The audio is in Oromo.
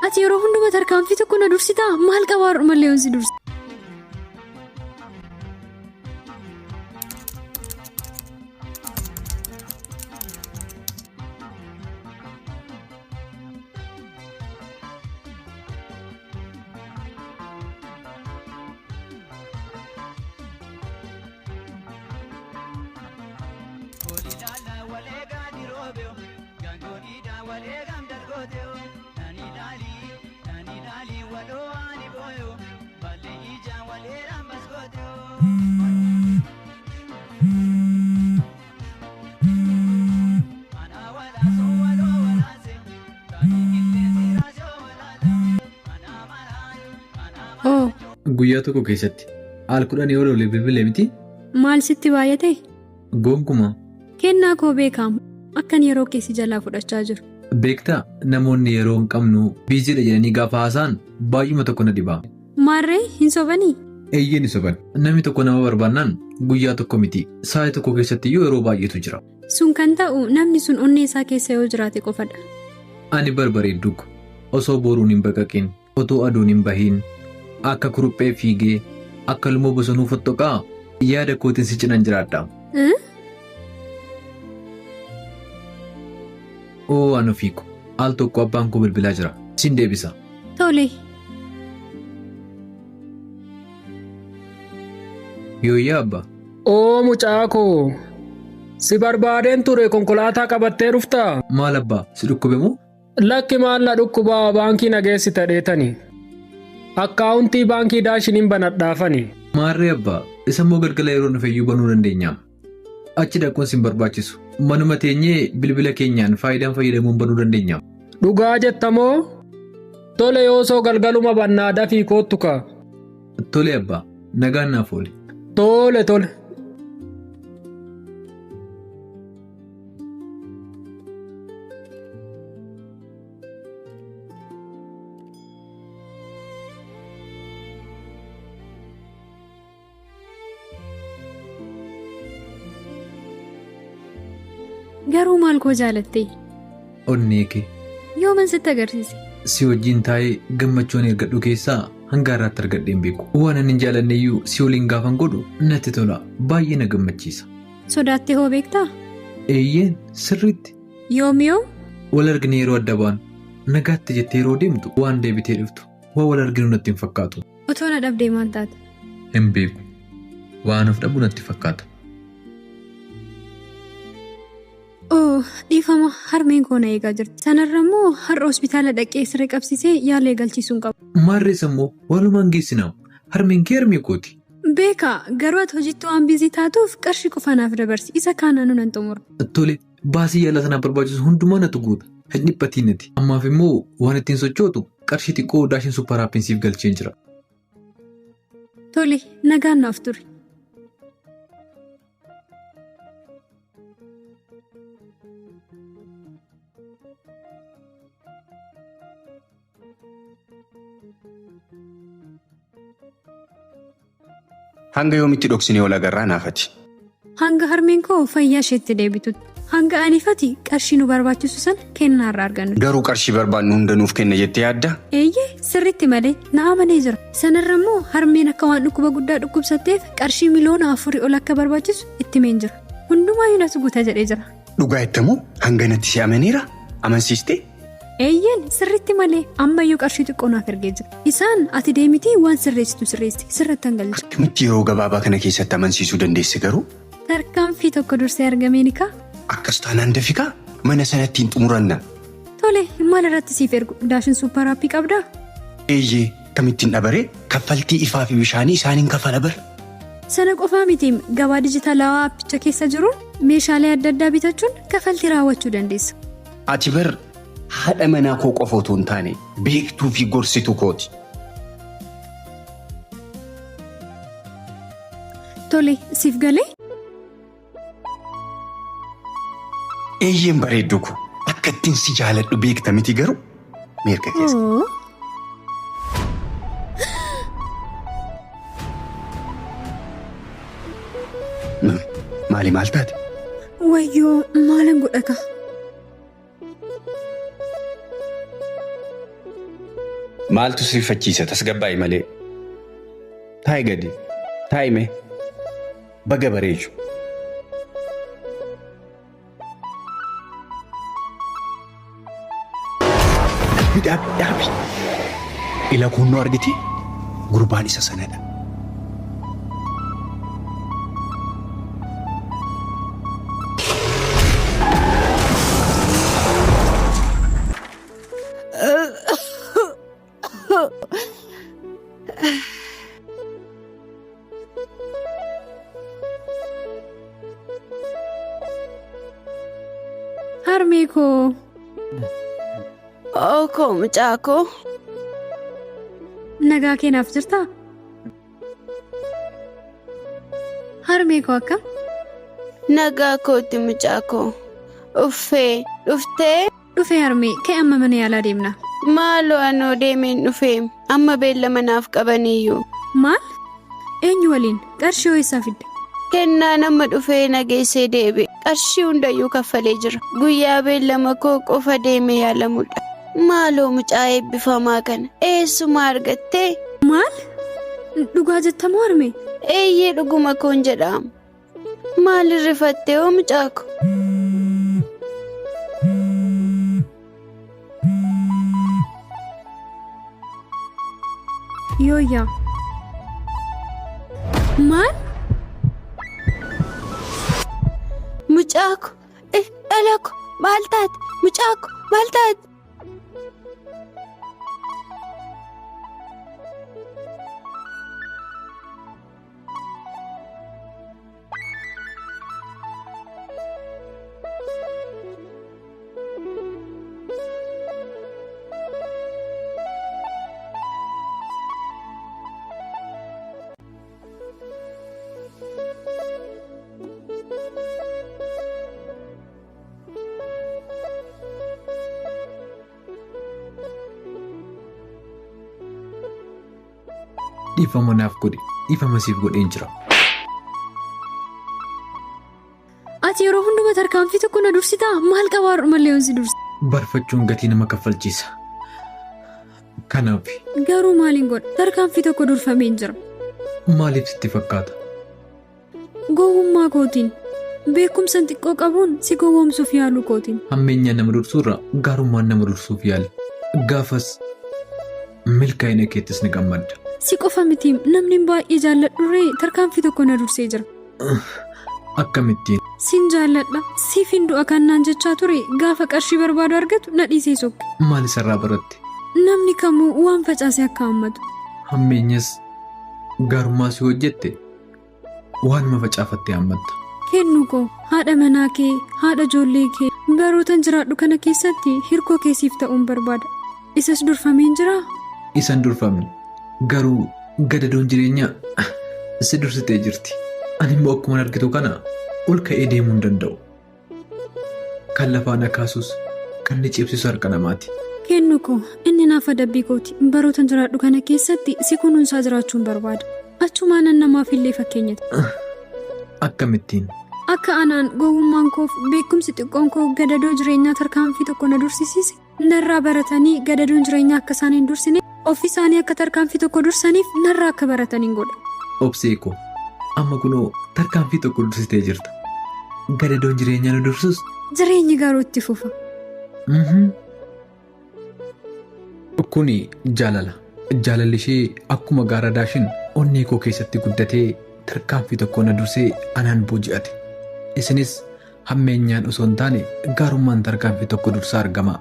ati yeroo hundumaa tarkaanfii tokko na dursitaa maal qabaadhu malee onsi dursi. Guyyaa tokko keessatti alkuudhaan yoo loolee bilbilee miti? Maal sitti baay'ate? Gonkumaa. Kennaa koo beekamu akkan yeroo keessi jalaa fudhachaa jiru. Beektaa namoonni yeroo hin qabnu biiziidha jedhanii gaafa haasa'an baay'uma tokko na dhibaa. Maarree hin sobanii? Eeyyee ni soban. Namni tokko nama barbaannaan guyyaa tokko miti sa'aatii tokko keessatti yeroo baay'eetu jira. Sun kan ta'u namni sun onnee isaa keessa yoo jiraate qofadha. Ani barbareedduuko osoo boruun hin baqaqin otoo aduun hin bahiin. Akka kuruphee fiigee akka lumoo bosonuu fottoqaa yaada kootiin si cinan jiraadha. Oo an ofiiko al tokko abbaan koo bilbilaa jira sin deebisa. Tole. Yooyyaa abba. Oo mucaa koo si barbaadeen ture konkolaataa qabattee dhuftaa? Maal abbaa si dhukkube moo? Lakki maal na dhukkubaa baankii nageessita dheetanii. Akkaawuntii baankii daashiniin banadhaafani. Maarree abbaa isa immoo galgala yeroo nufeeyyuu banuu dandeenya. Achi dhaquun sin barbaachisu. Manuma teenyee bilbila keenyaan faayidaan fayyadamuun banuu dandeenya. Dhugaa jettamoo? Tole yoosoo galgaluma bannaa dafii koottu kaa. Tole abbaa nagaan naaf oole. Tole. Garuu maal koo jaalattee? Onnee kee. Yooman sitti agarsiise? Si wajjin taa'ee gammachuun ergadhu keessaa hanga har'aatti argadheen beeku. Waan ani hin jaalanneeyyuu si waliin gaafan godhu natti tola baay'ee na gammachiisa. Sodaattee hoo beektaa? Eeyyeen sirriitti. Yoomiyoo? Wal argine yeroo adda baan nagaatti jettee yeroo deemtu waan deebitee dhuftu waan wal arginu natti hin fakkaatu. Otoo na dhabdee maal taate? Hin beeku. Waan of dhabu natti fakkaata. Dhiifama harmeen koo na eegaa jirti. Sanarra immoo har'a hospitaala dhaqee siree qabsiisee yaala eegalchiisuun qaba. Maarrees immoo walumaan geessinaa harmeen kee harmee kooti. Beekaa garuu ati hojiitti waan biizii taatuuf qarshii qofaanaaf dabarsi isa kaanaanu nan xumura. Tole baasii yaala sanaa barbaachisu hundumaa natu guuta. Hin dhiphatiin nati. Ammaaf immoo waan ittiin sochootu qarshii xiqqoo daashin supparaappinsiif galcheen jira. Tole nagaan naaf ture. Hanga yoomitti dhoksinee ol agarraa naafati? Hanga harmeen koo fayyaa isheetti deebitutti. Hanga anifati qarshii nu barbaachisu sana kennaarraa argannu. Garuu qarshii barbaannu hunda nuuf kenna jettee yaadda? Eeyyee sirriitti malee na amanee jira. Sanarra immoo harmeen akka waan dhukkuba guddaa dhukkubsatteef qarshii miliyoona 4 ol akka barbaachisu itti himeen jira. Hundumaayyuu natu guuta jedhee jira. Dhugaa jettamoo hanga natti si amaneera? Amansiistee? Eeyyeen sirriitti malee ammayyuu qarshii xiqqoo naaf ergee jira. Isaan ati deemitii waan sirreessitu sirreessi sirratti hangalcha. Akkamitti yeroo gabaabaa kana keessatti amansiisuu dandeesse garuu? Tarkaanfii tokko dursee argameen kaa? Akkas taanaan dafikaa mana sanatti hin xumuranna. Tole maal irratti siif ergu daashin supparaappii qabdaa? Eeyyee kamittiin dhabaree kaffaltii ifaa fi bishaanii isaaniin kafala bara. Sana qofaa miti gabaa dijitaalawaa appicha keessa jiruun meeshaalee adda addaa bitachuun kaffaltii raawwachuu dandeessa. Ati bar haadha manaa koo qofa otoo hin taane beektuu fi gorsituu kooti. Tole siif galee? Eeyyeen bareedduu ko akka ittiin si jaaladhu beekta miti garuu meerka keessa. Maali maal taate? Wayyoo maalan godhaka? Maaltu si rifachiisa tasgabbaa'i malee. Taa'i gadi. Taa'i mee. Baga bareechu. Dhaabi. Ila kunnoo argiti? Gurbaan isa sanadha. Harmee koo. Ookoo mucaa koo. Nagaa keenaaf jirtaa? Harmee koo akkam? Nagaa kooti mucaa koo. Dhuftee? Dhufee harmee ka'e amma mana yaalaa deemna. Maaloo anoo deemeen dhufee amma beellama naaf qabaniyyuu. Maal? Eenyu waliin? Qarshii ho'isaa fidde? Kennaa nama dhufee nageessee deebi'e. Qarshii hundayyuu kaffalee jira. Guyyaa beellama koo qofa deemee yaalamudha. Maaloo mucaa eebbifamaa kana eessuma argattee? Maal? Dhugaa jettamoo harmee? Eeyyee dhuguma koon jedhamu. Maal irrifattee hoo mucaa koo? Yooyyaa. Maal? Mucaa koo. Dhala koo maal taate? Mucaa koo maal taate? Dhiifama naaf godhi. Dhiifama siif godheen jira. Ati yeroo hundumaa tarkaanfii tokko na dursitaa? Maal qabaadhu malee si dursi? Barfachuun gatii nama kaffalchiisa. Kanaaf. Garuu maaliin godha? Tarkaanfii tokko durfameen jira. Maaliif sitti fakkaata? Gowwummaa kootiin. Beekumsa xiqqoo qabuun si gowwoomsuuf yaaluu kootiin. Hammeenyaan nama dursuurra gaarummaan nama dursuuf yaali. Gaafas milkaa'ina keettis ni gammadda. Si qofa miti namni baay'ee jaalladhurree tarkaanfii tokko na dursee jira. Akkamittiin? Sin jaalladha. Siif hin du'a kannaan jechaa ture gaafa qarshii barbaadu argatu na dhiisee sokke. Maal isarraa baratte? Namni kamuu waan facaasee akka hammatu. Hammeenyas gaarummaa si hojjette waanuma facaafattee hammatta. Kennu koo haadha manaa kee haadha ijoollee kee barootan jiraadhu kana keessatti hirkoo keessiif ta'uun barbaada. Isas durfameen jiraa? Isan durfamne garuu gadadoon jireenyaa si dursitee jirti. Ani immoo akkuma argitu kana ol ka'ee deemuu hin danda'u. Kan lafaan akaasus kan ni cibsisu harka namaati. Kennu koo inni naaf adabbii kooti. Barootan jiraadhu kana keessatti si kunuunsaa jiraachuun barbaada. Achumaanan namaaf illee fakkeenyata. Akkamittiin? Akka anaan gowwummaan koof beekumsi xiqqoon koo gadadoo jireenyaa tarkaanfii tokko na dursisiise. Narraa baratanii gadadoon jireenyaa akka isaan hin dursine ofii isaanii akka tarkaanfii tokko dursaniif narraa akka barataniin godha. Obsee koo amma kunoo tarkaanfii tokko dursitee jirta. Gadadoon jireenyaa nu dursus? Jireenyi garuu itti fufa. Kuni jaalala. Jaalalli ishee akkuma gaara daashin onnee koo keessatti guddatee tarkaanfii tokko na dursee anaan booji'ate. Isinis hammeenyaan osoo hin taane gaarummaan tarkaanfii tokko dursaa argama.